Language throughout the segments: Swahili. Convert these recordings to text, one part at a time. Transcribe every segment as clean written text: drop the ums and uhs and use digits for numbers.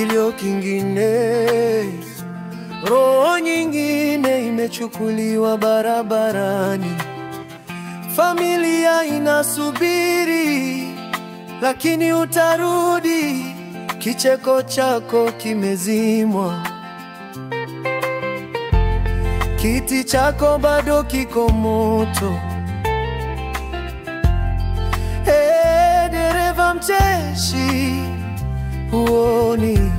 kilio kingine, roho nyingine imechukuliwa barabarani. Familia inasubiri, lakini utarudi, kicheko chako kimezimwa. Kiti chako bado kiko moto. Dereva mcheshi, huoni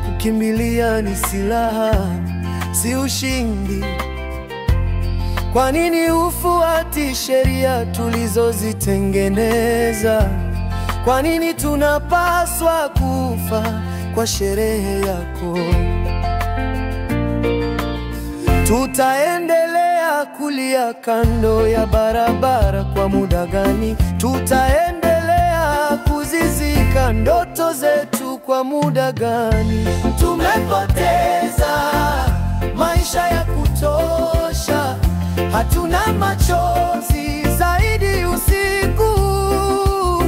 kukimbilia ni silaha, si ushindi. Kwa nini hufuati sheria tulizozitengeneza? Kwa nini tunapaswa kufa kwa sherehe yako? Tutaendelea kulia kando ya barabara kwa muda gani? Tutaendelea kuzizika ndoto zetu kwa muda gani? Tumepoteza maisha ya kutosha, hatuna machozi zaidi usiku.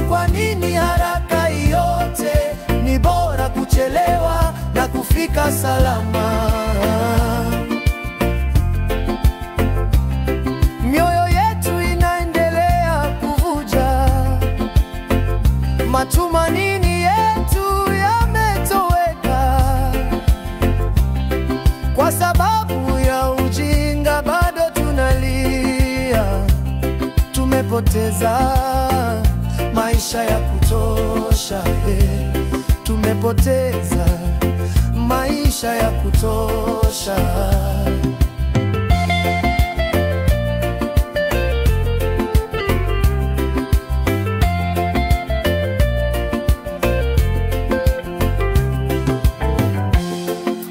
Kwa nini haraka yote? Ni bora kuchelewa na kufika salama. Mioyo yetu inaendelea kuvuja, matumaini yetu yametoweka. Kwa sababu ya ujinga bado tunalia. Tumepoteza maisha ya kutosha, tumepoteza maisha ya kutosha.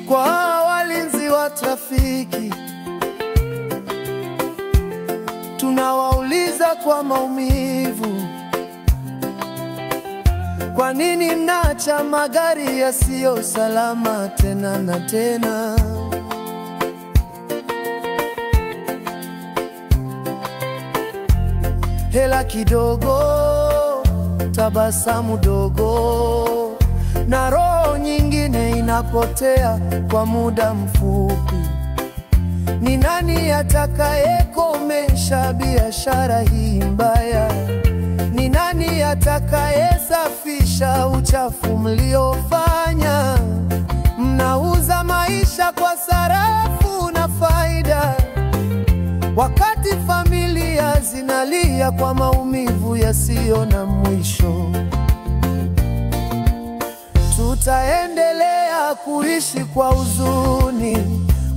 Kwa walinzi wa trafiki, tunawauliza kwa maumivu, kwa nini mnaacha magari yasiyo salama tena na tena? Hela kidogo, tabasamu dogo, na roho nyingine inapotea kwa muda mfupi. Ni nani atakayekomesha biashara hii mbaya? Ni nani atakayesafisha uchafu mliofanya? Mnauza maisha kwa sarafu na faida, wakati familia zinalia kwa maumivu yasiyo na mwisho. Tutaendelea kuishi kwa huzuni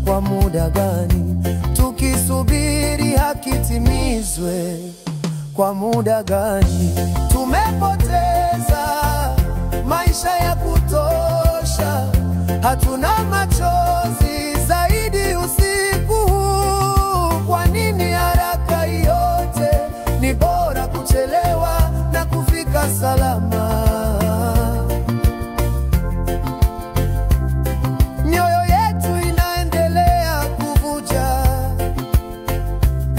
kwa muda gani? Tukisubiri haki timizwe kwa muda gani? Tumepoteza maisha ya kutosha, hatuna machozi zaidi usiku. Kwa nini haraka yote? Ni bora kuchelewa na kufika salama. Mioyo yetu inaendelea kuvuja,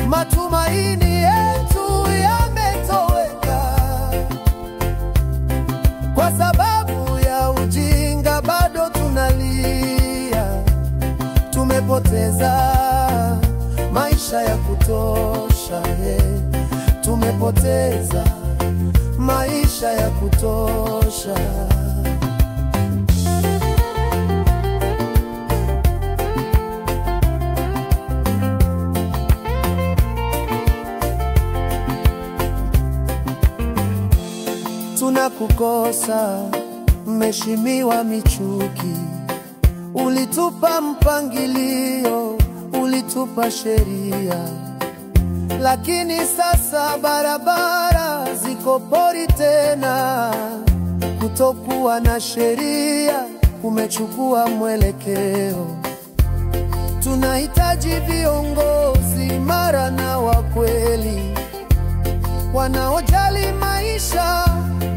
matumaini yetu yametoweka. Kwa sababu ya ujinga bado tunalia. Tumepoteza maisha ya kutosha, tumepoteza maisha ya kutosha. Tunakukosa Mheshimiwa Michuki, ulitupa mpangilio, ulitupa sheria, lakini sasa barabara ziko pori tena. Kutokuwa na sheria kumechukua mwelekeo. Tunahitaji viongozi imara na wa kweli, wanaojali maisha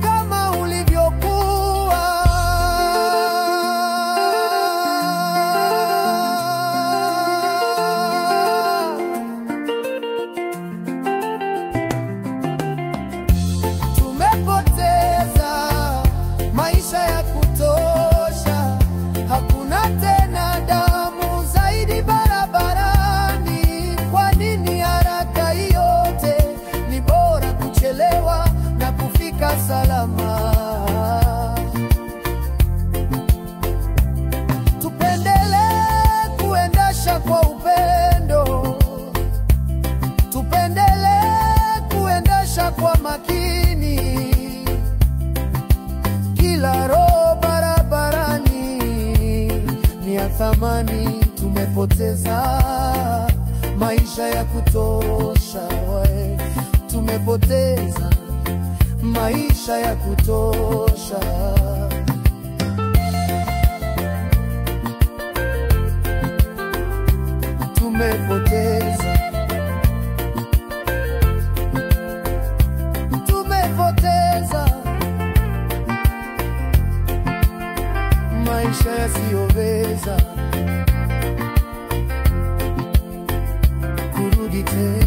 kama ulivyokuwa. Tumepoteza maisha ya kutosha, maisha ya kutosha. Tumepoteza maisha ya kutosha. Tumepoteza maisha yasiyoweza kurudi tena.